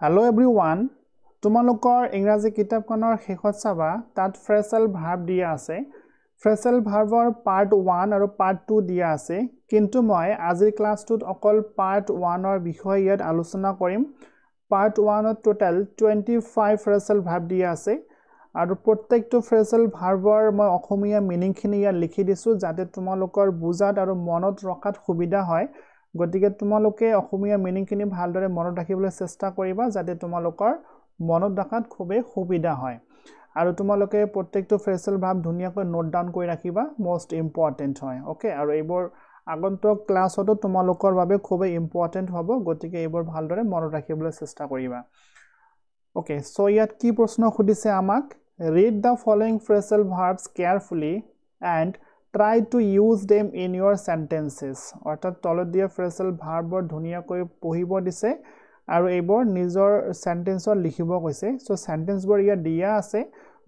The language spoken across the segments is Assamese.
Hello everyone. তোমালোকৰ ইংৰাজী কিতাপখনৰ শেষত চাবা তাত phrasal verb দিয়া আছে phrasal verbৰ part 1 আৰু part 2 দিয়া আছে কিন্তু মই আজিৰ ক্লাছটোত অকল part 1 ৰ বিষয়ে ইয়াত আলোচনা কৰিম part 1 ত টোটাল 25 phrasal verb দিয়া আছে আৰু প্ৰত্যেকটো phrasal verbৰ মই অসমীয়া মিনিং খিনি ইয়াত লিখি দিছো যাতে তোমালোকৰ বুজাত আৰু মনত ৰখাত সুবিধা হয় গতিকে তোমালোকে অসমীয়া মিনিং খিনি ভালদৰে মনত ৰাখিবলৈ চেষ্টা কৰিবা যাতে তোমালোকৰ মনত ৰাখাত খুবেই সুবিধা হয় আৰু তোমালোকে প্ৰত্যেকটো phrasal verb ধুনিয়াকৈ নোট ডাউন কৰি ৰাখিবা most important হয় ওকে আৰু এইবোৰ আগন্তুক ক্লাছতো তোমালোকৰ বাবে খুবেই ইম্পৰ্টেন্ট হ'ব গতিকে এইবোৰ ভালদৰে মনত ৰাখিবলৈ চেষ্টা কৰিবা ওকে সো ইয়াত কি প্ৰশ্ন খুদিছে আমাক read the following phrasal verbs carefully and try to use them in your sentences অৰ্থাৎ তলত দিয়া phrasal verbৰ ধুনিয়াকৈ পঢ়িব দিছে আৰু এইবোৰ নিজৰ সেন্টেন্সত লিখিব কৈছে সো সেন্টেন্সবোৰ ইয়াত দিয়া আছে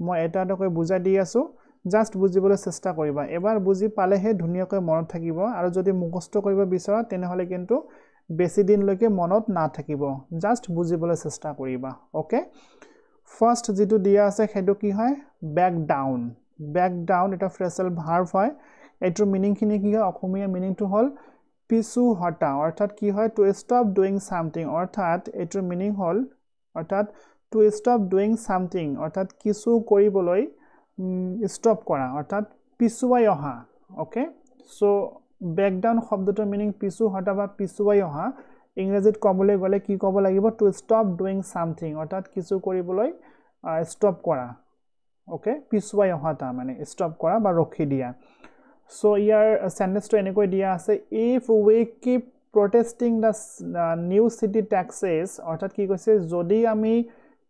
মই এটা এটাকৈ বুজাই দি আছো জাস্ট বুজিবলৈ চেষ্টা কৰিবা এবাৰ বুজি পালেহে ধুনিয়াকৈ মনত থাকিব আৰু যদি মুখস্থ কৰিব বিচৰা তেনেহলে কিন্তু বেছি দিনলৈকে মনত না থাকিব জাস্ট বুজিবলৈ চেষ্টা কৰিবা ওকে ফাৰ্স্ট যেটো দিয়া আছে হেতু কি হয় back down এটা phrasal verb হয় এটোৰ মিনিং খিনি কি হয় অসমীয়া মিনিংটো হল পিছু হটা অৰ্থাৎ কি হয় to stop doing something অৰ্থাৎ এটোৰ মিনিং হল অৰ্থাৎ to stop doing something অৰ্থাৎ কিছু কৰিবলৈ stop কৰা অৰ্থাৎ পিছুৱাই অহা ওকে সো back down শব্দটোৰ মিনিং পিছু হটা বা পিছুৱাই অহা ইংৰাজীত ক'বলৈ গলে কি ক'ব লাগিব to stop doing something অৰ্থাৎ কিছু কৰিবলৈ stop কৰা ওকে পিছুৱাই অহা তা মানে stop কৰা বা ৰখি দিয়া So here sentence to এনেকৈ দিয়া আছে if we keep protesting the new city taxes অৰ্থাৎ কি কৈছে যদি আমি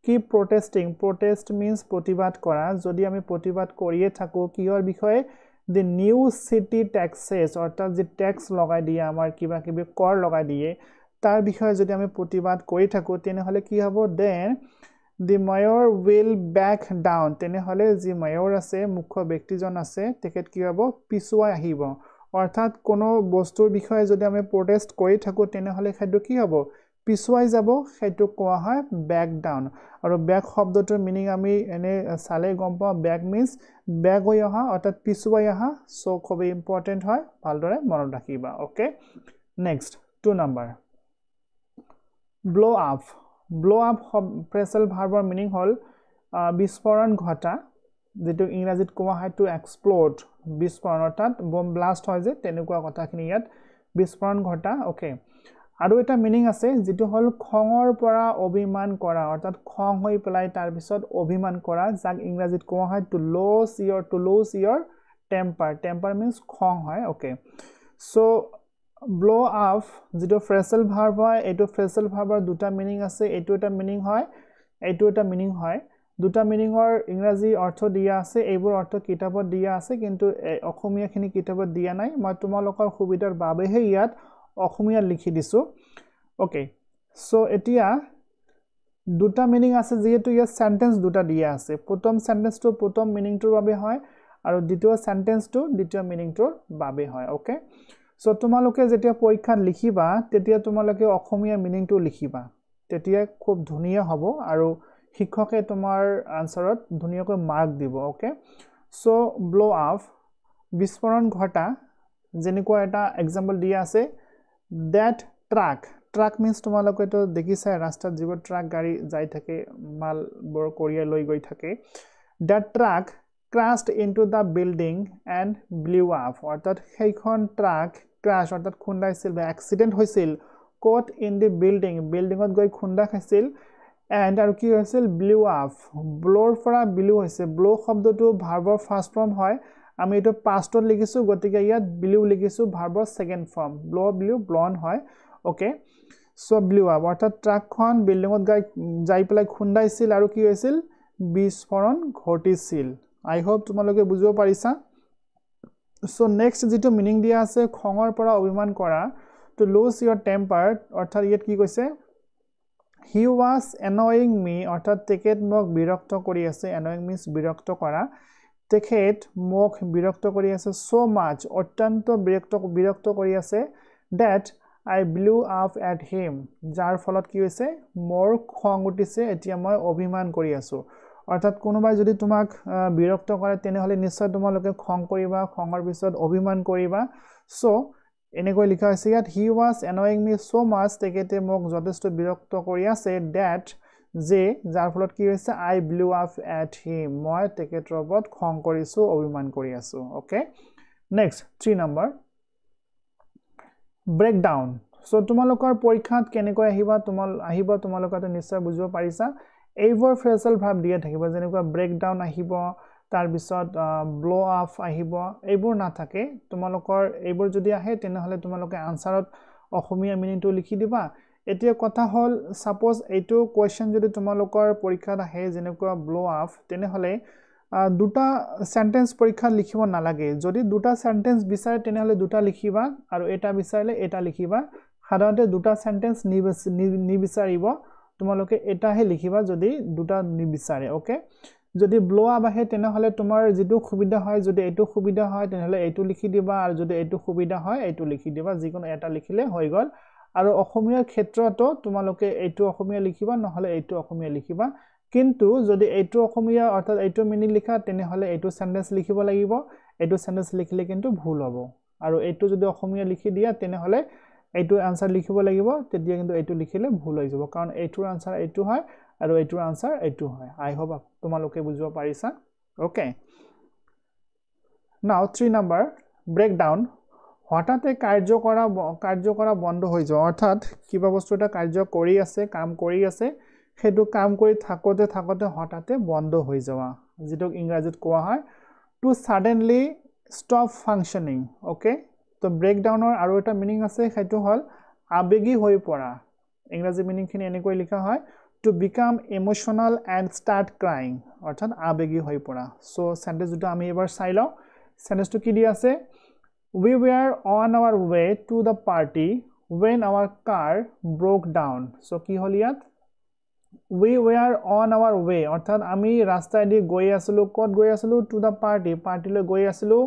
keep protesting protest means প্ৰতিবাদ কৰা যদি আমি প্ৰতিবাদ কৰিয়ে থাকো কিহৰ বিষয়ে the new city taxes অৰ্থাৎ যে ট্যাক্স লগাই দিয়ে আমাৰ কিবা কিবি কৰ লগাই দিয়ে তাৰ বিষয়ে যদি আমি প্ৰতিবাদ কৰি থাকো তেনেহলে কি হ'ব then The mayor will back down তেনেহলে যি mayor আছে মুখ্য ব্যক্তিজন আছে তেখেত কি হ'ব পিছুৱাই আহিব অৰ্থাৎ কোনো বস্তুৰ বিষয়ে যদি আমি প্ৰটেষ্ট কৰি থাকো তেনেহলে হেতু কি হ'ব পিছুৱাই যাব হেতু কোৱা হয় back down আৰু back শব্দটোৰ মিনিং আমি এনে চালে গম পাওঁ back means back হৈ অহা অৰ্থাৎ পিছুৱাই অহা সো খুব ইম্পৰ্টেন্ট হয় ভালদৰে মনত ৰাখিবা okay next 2 number blow up phrasal verbৰ মিনিং হল বিস্ফোৰণ ঘটা যেটো ইংৰাজীত কোৱা হয় to explode বিস্ফোৰণ অৰ্থাৎ বম ব্লাষ্ট হয় যে তেনেকুৱা কথাখিনি ইয়াত বিস্ফোৰণ ঘটা ওকে আৰু এটা মিনিং আছে যেটো হল খঙৰ পৰা অভিমান কৰা অৰ্থাৎ খং হৈ পেলাই তাৰ পিছত অভিমান কৰা যাক ইংৰাজীত কোৱা হয় to lose your temper means খং হয় ওকে সো blow up যেটো phrasal verb হয় এটো phrasal verbৰ দুটা মিনিং আছে এটো এটা মিনিং হয় এটো এটা মিনিং হয় দুটা মিনিংৰ ইংৰাজী অৰ্থ দিয়া আছে এইবোৰ অৰ্থ কিতাপত দিয়া আছে কিন্তু অসমীয়াখিনি কিতাপত দিয়া নাই মই তোমালোকৰ সুবিধাৰ বাবেহে ইয়াত অসমীয়া লিখি দিছো ওকে সো এতিয়া দুটা মিনিং আছে যেহেতু ইয়াত সেন্টেন্স দুটা দিয়া আছে প্ৰথম সেন্টেন্সটো প্ৰথম মিনিংটোৰ বাবে হয় আৰু দ্বিতীয় সেন্টেন্সটো দ্বিতীয় মিনিংটোৰ বাবে হয় ওকে সো তোমালোকে যেতিয়া পৰীক্ষাত লিখিবা তেতিয়া তোমালোকে অসমীয়া মিনিংটো লিখিবা তেতিয়া খুব ধুনিয়া হ'ব আৰু শিক্ষকে তোমাৰ আনসাৰত ধুনিয়াকৈ মাৰ্ক দিব ওকে সো blow up বিস্ফোৰণ ঘটা যেনেকুৱা এটা এক্সাম্পল দিয়া আছে that truck means তোমালোকে তো দেখিছা ৰাস্তাত যিবোৰ ট্ৰাক গাড়ী যাই থাকে মাল বৰ কৰিয়া লৈ গৈ থাকে that truck crashed into the building and blew up অৰ্থাৎ সেইখন ট্ৰাক crash অৰ্থাৎ খুন্দাইছিল বা এক্সিডেন্ট হৈছিল caught in the buildingত গৈ খুন্দা খাইছিল and আৰু কি হৈছিল blew up blow পৰা blew হৈছে blow শব্দটো ভাৰ্বৰ ফাৰ্স্ট ফৰ্ম হয় আমি এটো পাষ্টত লিখিছো গতিকে ইয়াত blew লিখিছো ভাৰ্বৰ সেকেন্ড ফৰ্ম blew blown হয় ওকে সো blew up অৰ্থাৎ ট্ৰাকখন বিল্ডিংত যাই পেলাই খুন্দাইছিল আৰু কি হৈছিল বিস্ফোৰণ ঘটিছিল আই হোপ তোমালোকে বুজিব পাৰিছা সো নেক্সট যেটো মিনিং দিয়া আছে খঙৰ পৰা অভিমান কৰা to lose your temper অৰ্থাৎ ইয়াত কি কৈছে he was annoying me অৰ্থাৎ তেখেত মোক বিৰক্ত কৰি আছে annoying means বিৰক্ত কৰা তেখেত মোক বিৰক্ত কৰি আছে so much অত্যন্ত বিৰক্ত কৰি আছে that I blew up at him যাৰ ফলত কি হৈছে মোৰ খং উঠিছে এতিয়া মই অভিমান কৰি আছো অৰ্থাৎ কোনোবাই যদি তোমাক বিৰক্ত কৰে তেনেহলে নিশ্চয় তোমালোকে খং কৰিবা খঙৰ পিছত অভিমান কৰিবা সো এনেকৈ লিখা হৈছে ইয়াত he was annoying me so much তেখেতে মোক যথেষ্ট বিৰক্ত কৰি আছে that যে যাৰ ফলত কি হৈছে I blew up at him মই তেখেতৰ ওপৰত খং কৰিছো অভিমান কৰি আছো okay next 3 number breakdown so তোমালোকৰ পৰীক্ষাত কেনেকৈ আহিবা তোমালোকতে নিশ্চয় বুজিব পাৰিছা এইবোৰ ফ্ৰেজেল ভাৰ্ব দিয়া থাকিব যেনেকুৱা breakdown আহিব তাৰ পিছত blow up আহিব এইবোৰ না থাকে তোমালোকৰ এইবোৰ যদি আহে তেনেহলে তোমালোকে আনসাৰত অসমীয়া মিনিংটো লিখি দিবা এতিয়া কথা হল সাপোজ এইটো কোৱেশ্চন যদি তোমালোকৰ পৰীক্ষাত আহে যেনেকুৱা blow up তেনেহলে দুটা সেন্টেন্স পৰীক্ষাত লিখিব নালাগে যদি দুটা সেন্টেন্স বিচাৰে তেনেহলে দুটা লিখিবা আৰু এটা বিচাৰিলে এটা লিখিবা সাধাৰণতে দুটা সেন্টেন্স নিবিচাৰিব তোমালোকে এটাহে লিখিবা যদি দুটা নিবিচাৰে ওকে যদি ব্লো আপ আহে তেনেহলে তোমাৰ যেটো সুবিধা হয় যদি এটো সুবিধা হয় তেনেহলে এটো লিখি দিবা আৰু যদি এটো সুবিধা হয় এটো লিখি দিবা যিকোনো এটা লিখিলে হৈ গল আৰু অসমীয়াৰ ক্ষেত্ৰতো তোমালোকে এটো অসমীয়া লিখিবা নহলে এটো অসমীয়া লিখিবা কিন্তু যদি এটো অসমীয়া অৰ্থাৎ এটো মিনিং লিখা তেনেহলে এটো সেন্টেন্স লিখিব লাগিব এটো সেন্টেন্স লিখিলে কিন্তু ভুল হ'ব আৰু এটো যদি অসমীয়া লিখি দিয়া তেনেহলে এটো আনসাৰ লিখিব লাগিব তেতিয়া কিন্তু এটো লিখিলে ভুল হৈ যাব কাৰণ এটোৰ আনসাৰ এটো হয় আৰু এটোৰ আনসাৰ এটো হয় আই হোপ তোমালোকে বুজিব পাৰিছা ওকে নাও 3 নম্বৰ ব্ৰেকডাউন হঠাতে কাৰ্য কৰা বন্ধ হৈ যায় অৰ্থাৎ কিবা বস্তু এটা কাৰ্য কৰি আছে কাম কৰি আছে হেতু কাম কৰি থাকতে হঠাতে বন্ধ হৈ যাওয়া যেটো ইংৰাজীত কোৱা হয় to suddenly stop functioning okay তো ব্ৰেকডাউনৰ আৰু এটা মিনিং আছে হেতু হল আবেগী হৈ পৰা ইংৰাজী মিনিং খিনি এনেকৈ লিখা হয় to become emotional and start crying অৰ্থাৎ আবেগী হৈ পৰা সো সেন্টেন্স দুটা আমি এবাৰ চাই লও সেন্টেন্সটো কি দি আছে we were on our way to the party when our car broke down so কি হল ইয়াত we were on our way অৰ্থাৎ আমি ৰাস্তাইদি গৈ আছিলো কত গৈ আছিলো to the party লৈ গৈ আছিলো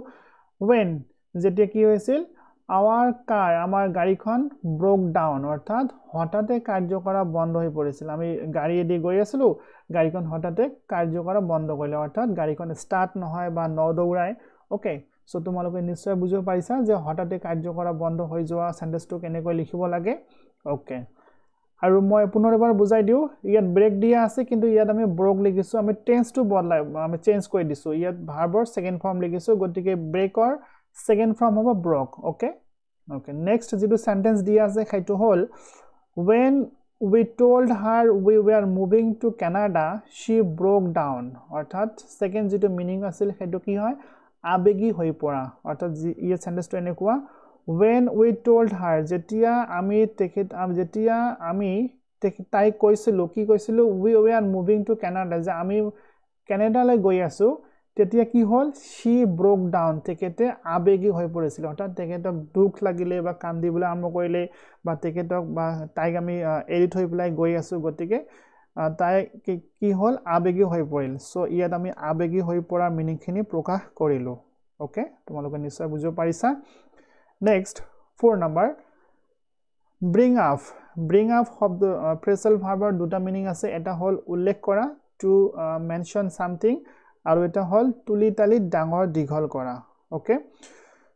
when যেতিয়া কি হৈছিল our car আমাৰ গাড়ীখন broke down অৰ্থাৎ হঠাতে কাৰ্য কৰা বন্ধ হৈ পৰিছিল আমি গাড়ীদি গৈ আছিলো গাড়ীখন হঠাতে কাৰ্য কৰা বন্ধ কৰিলে অৰ্থাৎ গাড়ীখন স্টাৰ্ট নহয় বা নদৌৰাই ওকে সো তোমালোকে নিশ্চয় বুজিব পাৰিছা যে হঠাতে কাৰ্য কৰা বন্ধ হৈ যোৱা সেন্টেন্সটো কেনেকৈ লিখিব লাগে ওকে আৰু মই পুনৰ এবাৰ বুজাই দিও ইয়াত ব্ৰেক দিয়া আছে কিন্তু ইয়াত আমি ব্ৰোক লিখিছো আমি টেন্সটো বদলাই আমি চেঞ্জ কৰি দিছো ইয়াত ভাৰ্বৰ সেকেন্ড ফৰ্ম লিখিছো গতিকে ব্ৰেকৰ সেকেন্ড ফৰ্ম হ'ব ব্ৰোক ওকে নেক্সট যেটো সেন্টেন্স দিয়া আছে হেতু হল when we told her we were moving to Canada she broke down অৰ্থাৎ সেকেন্ড যেটো মিনিং আছিল হেতু কি হয় আবেগী হৈ পৰা অৰ্থাৎ এই সেন্টেন্সটো এনেকুৱা when we told her যেতিয়া আমি তাই কৈছিল কি কৈছিল we were moving to Canada যে আমি কানাডালৈ গৈ আছো তেতিয়া কি হল she broke down তেখেতে আবেগী হৈ পৰিছিল অৰ্থাৎ তেখেতক দুখ লাগিলে বা কান্দিবলৈ আৰম্ভ কৰিলে বা তেখেতক বা তাইক আমি এৰি থৈ পেলাই গৈ আছো গতিকে তাই কি হল আবেগী হৈ পৰিল সো ইয়াত আমি আবেগী হৈ পৰা মিনিংখিনি প্ৰকাশ কৰিলো ওকে তোমালোকে নিশ্চয় বুজিব পাৰিছা নেক্সট 4 নম্বৰ bring up শব্দ ফ্ৰেজেল ভাৰ্বৰ দুটা মিনিং আছে এটা হল উল্লেখ কৰা to mention something আৰু এটা হল তুলি তালি ডাঙৰ দীঘল কৰা ওকে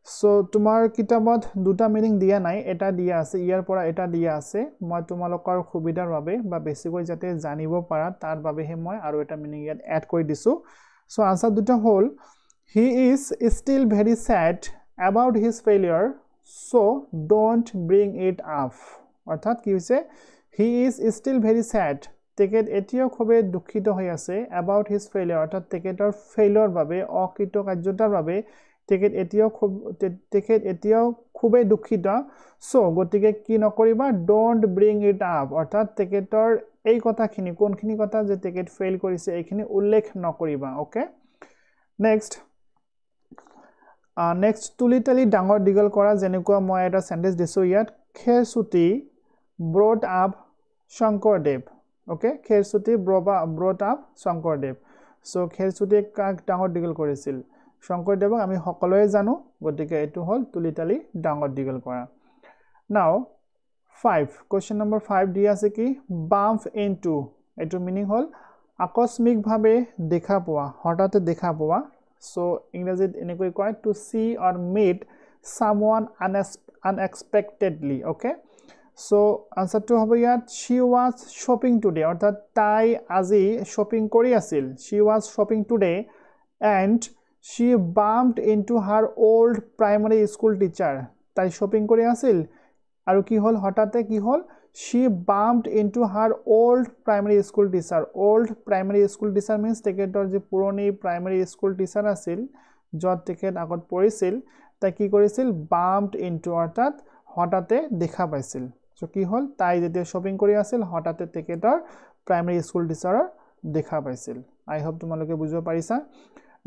সো তোমাৰ কিতাপত দুটা মিনিং দিয়া নাই এটা দিয়া আছে ইয়াৰ পৰা এটা দিয়া আছে মই তোমালোকৰ সুবিধাৰ বাবে বা বেছিকৈ যাতে জানিব পাৰা তাৰ বাবেহে মই আৰু এটা মিনিং ইয়াত এড কৰি দিছো সো আনসাৰ দুটা হল he is still very sad about his failure so don't bring it up অৰ্থাৎ কি হৈছে he is still very sad তেখেত এতিয়াও খুবে দুখিত হৈ আছে about his failure অৰ্থাৎ তেখেতৰ ফেইলৰ বাবে অকৃতকাৰ্যতাৰ বাবে তেখেত এতিয়াও খুবে দুখিত সো গতিকে কি নকৰিবা don't bring it up অৰ্থাৎ তেখেতৰ এই কথাখিনি কোনখিনি কথা যে তেখেত ফেইল কৰিছে এইখিনি উল্লেখ নকৰিবা ওকে নেক্সট তুলিতালি ডাঙৰ দীঘল কৰা যেনেকুৱা মই এটা সেন্টেন্স দিছো ইয়াত Khersuti brought up Sankardev okay Khersuti brought up Sankardev so Khersuti কাক ডাঙৰ দীঘল কৰিছিল শংকৰদেৱক আমি সকলোৱে জানো গতিকে এটো হল তুলিতালি ডাঙৰ দীঘল কৰা নাও 5 question number 5 দিয়া আছে কি bump into এটো মিনিং হল আকস্মিক ভাবে দেখা পোৱা হঠাতে দেখা পোৱা so ইংৰাজীত এনেকৈ কয় to see or meet someone unexpectedly okay so answer to hobo yat she was shopping today অর্থাৎ তাই আজি shopping কৰি আছিল she was shopping today and she bumped into her old primary school teacher তাই shopping কৰি আছিল আৰু কি হল হঠাতে কি হল she bumped into her old primary school teacher means তেখেতৰ যে পুৰণি primary school teacher আছিল যত তেখেত আগত পঢ়িছিল তাই কি কৰিছিল bumped into অৰ্থাৎ হঠাতে দেখা পাইছিল so কি হল তাই যেতিয়া shopping কৰি আছিল হঠাতে তেখেতৰ primary school teacher দেখা পাইছিল I hope তোমালোকে বুজিব পাৰিছা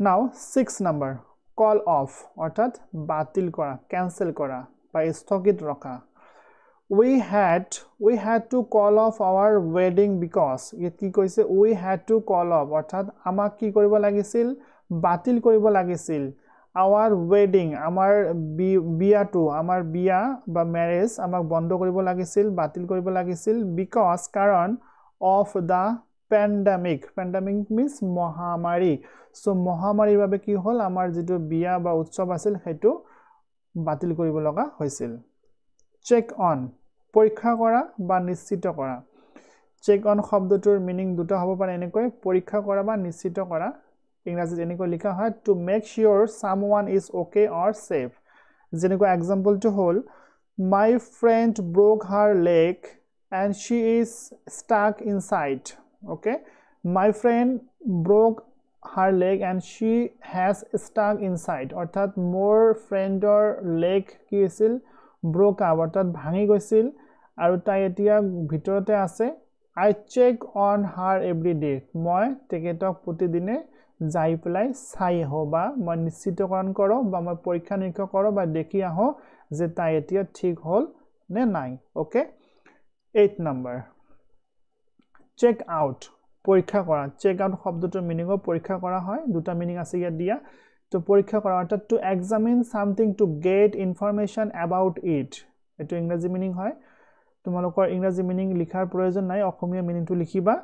now 6 number call off অৰ্থাৎ বাতিল কৰা cancel কৰা বা স্থগিত ৰখা we had to call off our wedding because yet ki koise we had to call off orthat amak ki koribo lagisil batil koribo lagisil our wedding amar biya to amar biya ba marriage amak bondo koribo lagisil batil koribo lagisil because karon of the pandemic means mohamari so mohamari babe ki hol amar jitu biya ba utsob asil hetu batil koribo laga hoisil check on পৰীক্ষা কৰা বা নিশ্চিত কৰা চেক অন শব্দটোৰ মিনিং দুটা হ'ব পাৰে এনেকৈ পৰীক্ষা কৰা বা নিশ্চিত কৰা ইংৰাজীত এনেকৈ লিখা হয় to make sure someone is okay or safe যেনেকৈ এক্সাম্পলটো হ'ল my friend broke her leg and she is stuck inside okay my friend broke her leg and she has stuck inside অৰ্থাৎ মোৰ ফ্ৰেণ্ডৰ লেগ কি আছিল broke up অৰ্থাৎ ভাঙি গৈছিল আৰু তাই এতিয়া ভিতৰতে আছে I check on her every day মই তেখেতক প্ৰতিদিনে যাই পেলাই চাই হবা মই নিশ্চিতকৰণ কৰো বা মই পৰীক্ষা নিৰীক্ষা কৰো বা দেখি আহো যে তাই এতিয়া ঠিক হল নে নাই ওকে 8 নম্বৰ check out পৰীক্ষা কৰা check out শব্দটোৰ মিনিং পৰীক্ষা কৰা হয় দুটা মিনিং আছে ইয়াত দিয়া তো পৰীক্ষা কৰা অৰ্থাৎ to examine something to get information about it এটো ইংৰাজী মিনিং হয় তোমালোকৰ ইংৰাজী মিনিং লিখাৰ প্ৰয়োজন নাই অসমীয়া মিনিংটো লিখিবা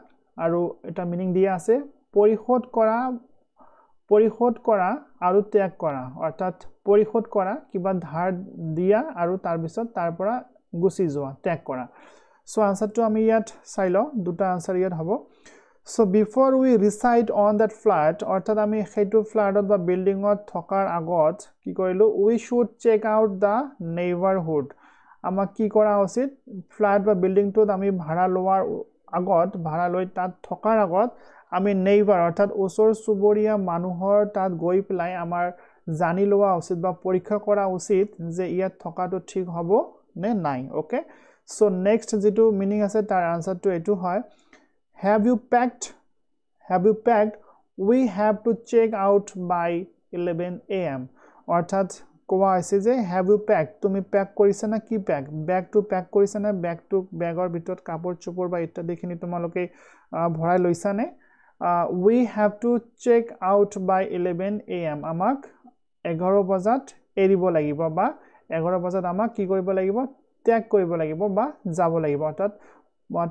আৰু এটা মিনিং দিয়া আছে পৰিশোধ কৰা আৰু ত্যাগ কৰা অৰ্থাৎ পৰিশোধ কৰা কিবা ধাৰ দিয়া আৰু তাৰ পিছত তাৰ পৰা গুছি যোৱা ত্যাগ কৰা সো আনসাৰটো আমি ইয়াত চাইলো দুটা আনসাৰ ইয়াত হ'ব So before we reside on that flat অর্থাৎ আমি হেতু ফ্ল্যাটত বা বিল্ডিংত থকাৰ আগত কি কৰিলো we should check out the neighborhood আমাক কি কৰা উচিত ফ্ল্যাট বা বিল্ডিংটোত আমি ভাড়া লোৱাৰ আগত ভাড়া লৈ তাত থকাৰ আগত আমি নেইবাৰ অৰ্থাৎ ওচৰ চুবুৰীয়া মানুহৰ তাত গৈ পেলাই আমাৰ জানি লোৱা উচিত বা পৰীক্ষা কৰা উচিত যে ইয়াত থকাটো ঠিক হ'ব নে নাই ওকে সো নেক্সট যেটো মিনিং আছে তাৰ আনসাৰটো এটো হয় Have you packed? We have to check out by 11 a.m. অর্থাৎ কোৱা আছে যে have you packed? তুমি প্যাক কৰিছা না কি প্যাক ব্যাগ টু প্যাক কৰিছা না ব্যাগৰ ভিতৰত কাপোৰ চোপৰ বা ইত্যাদিখিনি তোমালোকে ভৰাই লৈছা নে we have to check out by 11 a.m. আমাক 11 বজাত এৰিব লাগিব বা 11 বজাত আমাক কি কৰিব লাগিব ত্যাগ কৰিব লাগিব বা যাব লাগিব অৰ্থাৎ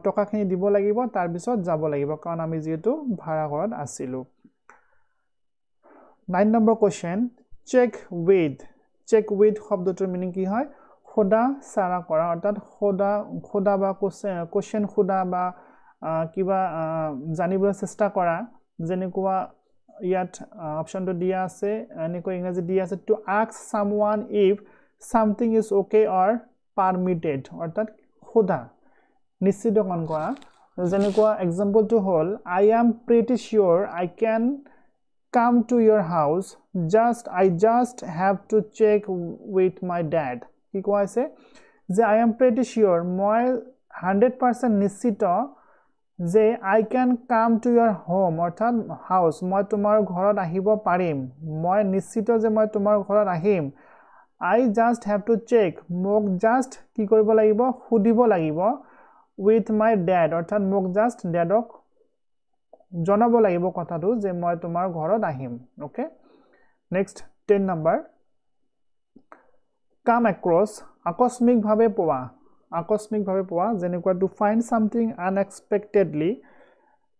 টকাখিনি দিব লাগিব তাৰ পিছত যাব লাগিব কাৰণ আমি যেটো ভাড়া ঘৰত আছিলো 9 নম্বৰ কোৱেশ্চন চেক উইথ শব্দটোৰ মিনিং কি হয় খোদা সাৰা কৰা অৰ্থাৎ খোদা বা কোৱেশ্চন খোদা বা কিবা জানিবলৈ চেষ্টা কৰা যেনেকুৱা ইয়াত অপচনটো দিয়া আছে এনেকৈ ইংৰাজী দিয়া আছে to ask someone if something is okay or permitted অৰ্থাৎ খোদা নিশ্চিতকৰণ কৰা যেনেকুৱা এক্সাম্পলটো হ'ল I am pretty sure I can come to your house I just have to check with my dad কি কোৱা আছে যে I am pretty sure মই 100% নিশ্চিত যে I can come to your home অৰ্থাৎ house মই তোমাৰ ঘৰত আহিব পাৰিম মই নিশ্চিত যে মই তোমাৰ ঘৰত আহিম I just have to check মোক just কি কৰিব লাগিব খুদিব লাগিব with my dad অৰ্থাৎ মোক just dadক জনাব লাগিব কথাটো যে মই তোমাৰ ঘৰত আহিম okay next 10 number come across আকস্মিক ভাবে পোৱা আকস্মিকভাৱে পোৱা যেনেকুৱা to find something unexpectedly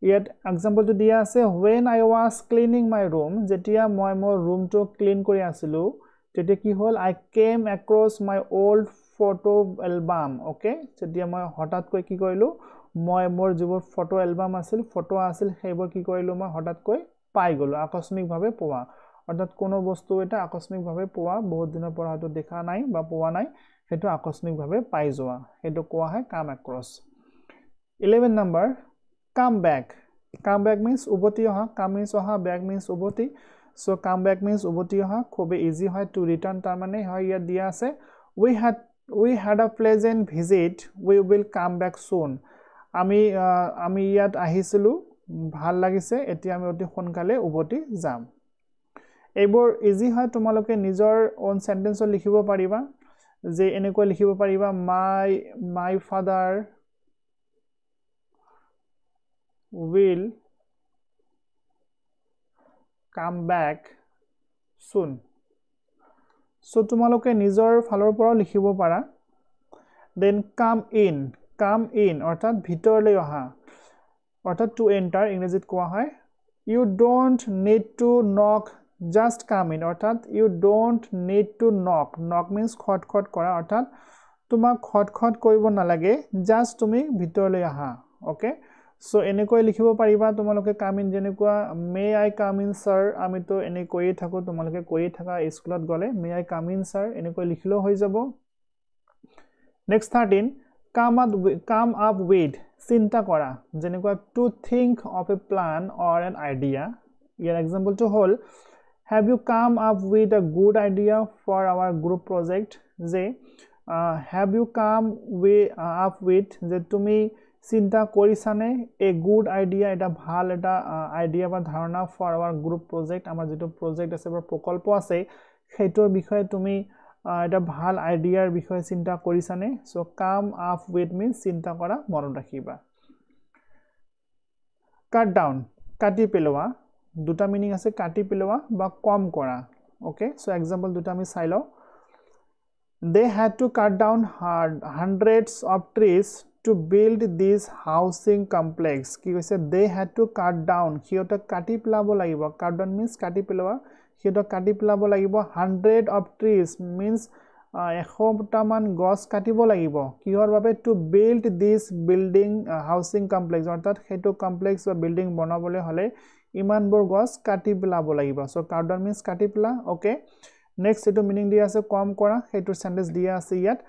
yet example to দিয়া আছে when I was cleaning my room যেতিয়া মই মোৰ ৰুমটো ক্লিন কৰি আছিলো তেতিয়া কি হ'ল I came across my old photo album okay যেতিয়া মই হঠাৎকৈ কি কৰিলো মই মোৰ যিবোৰ ফটো এলবাম আছিল ফটো আছিল সেইবোৰ কি কৰিলো মই হঠাৎকৈ পাই গলো আকস্মিকভাৱে পোৱা অৰ্থাৎ কোনো বস্তু এটা আকস্মিকভাৱে পোৱা বহুত দিনৰ পৰা হয়তো দেখা নাই বা পোৱা নাই হেতু আকস্মিকভাৱে পাই যোৱা হেতু কোৱা হয় come across 11 number come back means uboti oha come means oha back means uboti so come back means uboti oha khobe easy hoy to return tar mane hoy ya dia ase we had a pleasant visit we will come back soon ami yat ahisilu ভাল লাগিছে এতিয়া আমি অতি সোনকালে উভতি যাম এইবোৰ ইজি হয় তোমালোকে নিজৰ ওন সেন্টেন্সত লিখিব পাৰিবা যে এনেকৈ লিখিব পাৰিবা my father will come back soon so তোমালোকে নিজৰ ফালৰ পৰা লিখিব পাৰা then come in অৰ্থাৎ ভিতৰলৈ অহা অৰ্থাৎ to enter ইংৰাজীত কোৱা হয় you don't need to knock just come in অৰ্থাৎ you don't need to knock means খট কৰা অৰ্থাৎ তোমাক খট কৰিব নালাগে just তুমি ভিতৰলৈ আহা okay so এনেকৈ লিখিব পাৰিবা তোমালোকে come in যেনেকুৱা may I come in sir আমি তো এনে কৈয়ে থাকো তোমালোকে কৈয়ে থাকা স্কুলত গলে may I come in sir এনেকৈ লিখিলো হৈ যাব next 13 come up with চিন্তা কৰা যেনেকুৱা to think of a plan or an idea your example to hold have you come up with a good idea for our group project যে have you come up with যে তুমি চিন্তা কৰিছানে a good idea এটা ভাল এটা আইডিয়া বা ধাৰণা for our group project আমাৰ যেটো project আছে বা প্ৰকল্প আছে সেইটোৰ বিষয়ে তুমি এটা ভাল আইডিয়াৰ বিষয়ে চিন্তা কৰিছানে so come up with means চিন্তা কৰা মনত ৰাখিবা cut down কাটি পেলোৱা দুটা মিনিং আছে কাটি পেলোৱা বা কম কৰা ওকে so example দুটা আমি চাই লও they had to cut down hundreds of trees to build this housing complex কি কৈছে they had to cut down হিয়ত কাটি পেলাব লাগিব cut down means কাটি পেলোৱা হিয়ত কাটি পেলাব লাগিব 100 of trees means 100টা মান গছ কাটিব লাগিব কিহৰ বাবে to build this building housing complex অৰ্থাৎ হেতু কমপ্লেক্স বা বিল্ডিং বনাবলৈ হলে ইমান বৰ গছ কাটি পেলাব লাগিব so cut down means কাটি পেলা okay next এটো মিনিং দিয়া আছে কম কৰা হেতু সেন্টেন্স দিয়া আছে ইয়াত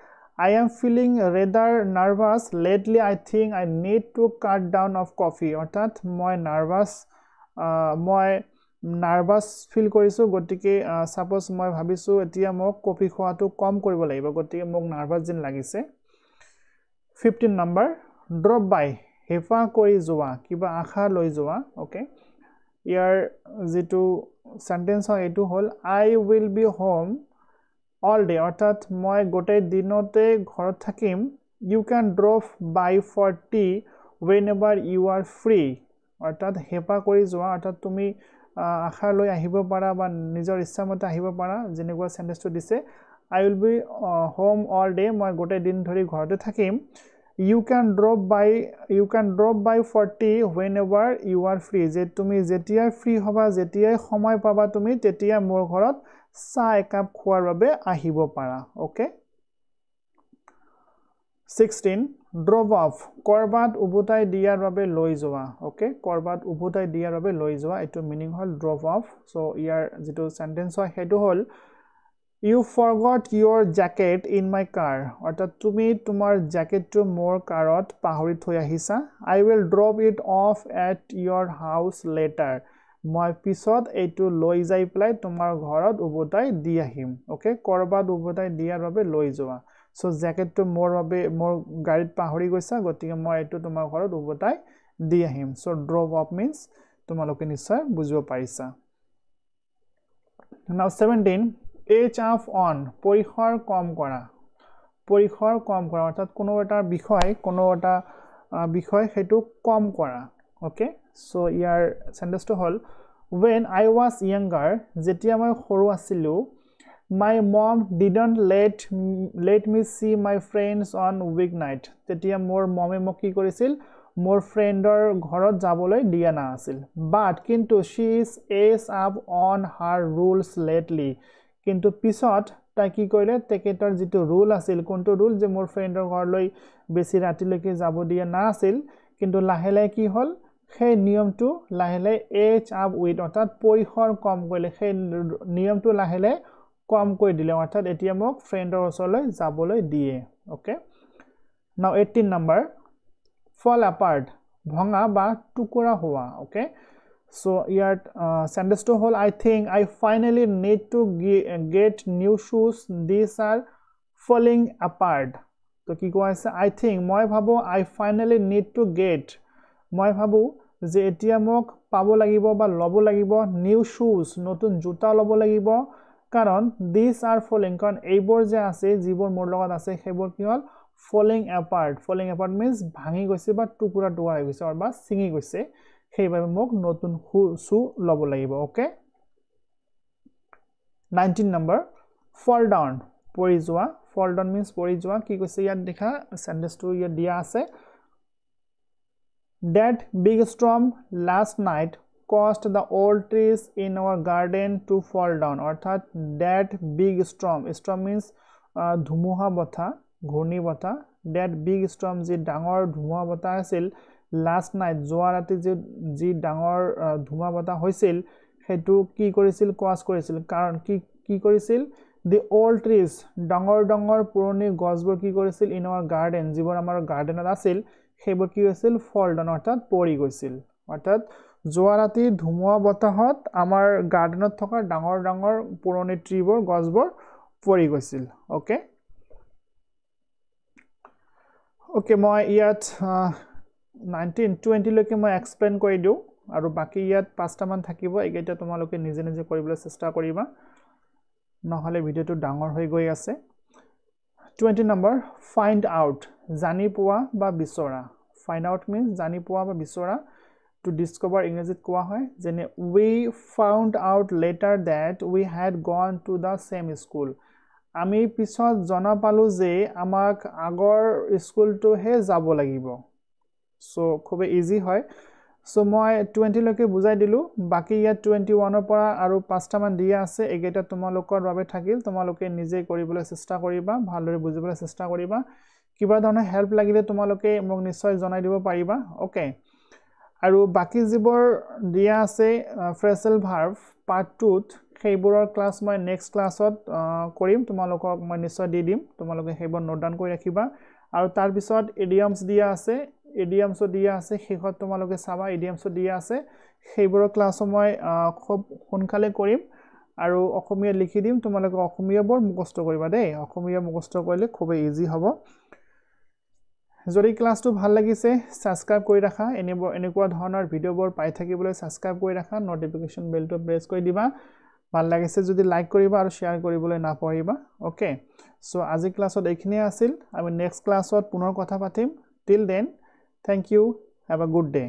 I am feeling rather nervous lately I think I need to cut down of coffee অৰ্থাৎ মই নাৰ্ভাস ফিল কৰিছো গটিকে সাপোজ মই ভাবিছো এতিয়া মোক কফি খোৱাটো কম কৰিব লাগিব গটিকে মোক নাৰ্ভাস যেন লাগিছে 15 নম্বৰ drop by হেফা কৰি যোৱা কিবা আশা লৈ যোৱা ওকে ইয়াৰ যেটো সেন্টেন্স হয় এটো হল I will be home all day অর্থাৎ মই গোটেই দিনতে ঘৰত থাকিম you can drop by for tea whenever you are free অর্থাৎ হেপা কৰি যোৱা অৰ্থাৎ তুমি আশা লৈ আহিব পাৰা বা নিজৰ ইচ্ছা মতে আহিব পাৰা যেনেকুৱা সেন্টেন্সটো দিছে I will be home all day মই গোটেই দিন ধৰি ঘৰতে থাকিম you can drop by for tea whenever you are free যে তুমি যেতিয়া ফ্ৰী হবা যেতিয়া সময় পাবা তুমি তেতিয়া মোৰ ঘৰত চাহ একাপ খোৱাৰ বাবে আহিব পাৰা ওকে 16 drop off কৰবাত উভতাই দিয়াৰ বাবে লৈ যোৱা ওকে কৰবাত উভতাই দিয়াৰ বাবে লৈ যোৱা এটো মিনিং হল drop off so ইয়াৰ যেটো সেন্টেন্স হয় হেতু হল you forgot your jacket in my car অৰ্থাৎ তুমি তোমাৰ জ্যাকেটটো মোৰ কাৰত পাহৰি থৈ আহিছা I will drop it off at your house later মই পিছত এইটো লৈ যাই প্লাই তোমাৰ ঘৰত উভতাই দি আহিম ওকে কৰবাত উভতাই দিয়াৰ বাবে লৈ যোৱা so জ্যাকেটটো মোৰ বাবে মোৰ গাড়ীত পাহৰি গৈছা গতিকে মই এইটো তোমাৰ ঘৰত উভতাই দি আহিম so drop off means তোমালোকে নিশ্চয় বুজিব পাৰিছা now 17 age of on পৰিখৰ কম কৰা অৰ্থাৎ কোনো এটা বিষয় হেতু কম কৰা ওকে so ইয়াৰ সেন্টেন্সটো হল when I was younger যেতিয়া মই সৰু আছিলো My mom didn't let me see my friends on weeknight. তেতিয়া মোৰ মমে মোক কি কৰিছিল মোৰ ফ্ৰেণ্ডৰ ঘৰত যাবলৈ দিয়া না আছিল but কিন্তু she is up on her rules lately কিন্তু পিছত তাই কি কৰিলে তেকেটৰ যেটো ৰুল আছিল কোনটো ৰুল যে মোৰ ফ্ৰেণ্ডৰ ঘৰলৈ বেছি ৰাতিলৈকে যাব দিয়া না আছিল কিন্তু লাহেলে কি হল সেই নিয়মটো লাহেলে এজ আপ উইথ অৰ্থাৎ পৰিখৰ কম কৰিলে সেই নিয়মটো লাহেলে কম কৰি দিলে অৰ্থাৎ এতিয়া মোক ফ্ৰেণ্ডৰ ওচৰলৈ যাবলৈ দিয়ে ওকে নাও 18 নম্বৰ fall apart ভঙা বা টুকুৰা হোৱা okay so year sentence to whole I think I finally need to get new shoes these are falling apart to ki ko ase I think moi bhabo I finally need to get মই ভাবো যে এতিয়া মোক পাব লাগিব বা লব লাগিব নিউ শুজ নতুন জোতা লব লাগিব কাৰণ these are falling কাৰণ এইবোৰ যে আছে যিবোৰ মোৰ লগত আছে সেইবোৰ কি হল falling apart means ভাঙি গৈছে বা টুকুৰা টুকুৰা হৈ গৈছে অথবা ছিঙি গৈছে সেইবাবে মোক নতুন শু লব লাগিব ওকে 19 নম্বৰ fall down পৰি যোৱা fall down means পৰি যোৱা কি কৈছে ইয়াত দেখা সেন্টেন্স টো ইয়াত দিয়া আছে That big storm last night caused the old trees in our garden to fall down. Orthat that big storm means dhumuha botha, ghurni botha. That big storm ji dangor dhumuha botha asil last night joa rati ji dangor dhumuha botha hoisil hetu ki korisil cause korisil karon ki korisil the old trees dangor puroni gosbor ki korisil in our garden jibor amar gardenot asil সেইবোৰ কি হৈছিল fall down অৰ্থাৎ পৰি গৈছিল অৰ্থাৎ যোৱা ৰাতি ধুমুহা বতাহত আমাৰ গাৰ্ডেনত থকা ডাঙৰ পুৰণি ট্ৰীবোৰ গছবোৰ পৰি গৈছিল ওকে ওকে মই ইয়াত 1920 লৈকে মই এক্সপ্লেইন কৰি দিও আৰু বাকি ইয়াত পাঁচটা মান থাকিব এইকেইটা তোমালোকে নিজে নিজে কৰিবলৈ চেষ্টা কৰিবা নহলে ভিডিওটো ডাঙৰ হৈ গৈ আছে 20 number find out জানি পোৱা বা বিচৰা find out means জানি পোৱা বা বিচৰা to discover ইংৰাজীত কোৱা হয় যেনে we found out later that we had gone to the same school আমি পিছত জনা পালো যে আমাক আগৰ স্কুলটো হে যাব লাগিব সো খুব ইজি হয় সো মই 20 লৈকে বুজাই দিলো বাকি ইয়া 21 ৰ পৰা আৰু পাঁচটা মান দিয়া আছে এগেটা তোমালোকৰ বাবে থাকিল তোমালোকে নিজে কৰিবলৈ চেষ্টা কৰিবা ভালদৰে বুজিবলৈ চেষ্টা কৰিবা কিবা ধৰণৰ হেল্প লাগিলে তোমালোকে মোক নিশ্চয় জনাই দিব পাৰিবা ওকে আৰু বাকি যিবোৰ দিয়া আছে ফ্ৰেজেল ভাৰ্ব পাৰ্ট 2 ত সেইবোৰৰ ক্লাস মই নেক্সট ক্লাছত কৰিম তোমালোকক মই নিশ্চয় দি দিম তোমালোকে সেইবোৰ নোট ডাউন কৰি ৰাখিবা আৰু তাৰ পিছত ইডিয়মছ দিয়া আছে ইডিয়মছ দিয়া আছে শেষত তোমালোকে চাবা ইডিয়মছ দিয়া আছে সেইবোৰৰ ক্লাস মই খুব সোনকালে কৰিম আৰু অসমীয়া লিখি দিম তোমালোকে অসমীয়াবোৰ মুখস্থ কৰিবা দেই অসমীয়া মুখস্থ কৰিলে খুব ইজি হ'ব যদি ক্লাসটো ভাল লাগিছে সাবস্ক্ৰাইব কৰি ৰাখা এনেকুৱা ধৰণৰ ভিডিওবোৰ পাই থাকিবলৈ সাবস্ক্ৰাইব কৰি ৰাখা নটিফিকেশন বেলটো প্ৰেছ কৰি দিবা ভাল লাগিছে যদি লাইক কৰিবা আৰু শেয়াৰ কৰিবলৈ নাপাহৰিবা ওকে সো আজি ক্লাছত এইখিনি আছিল আমি নেক্সট ক্লাছত পুনৰ কথা পাতিম till then thank you have a good day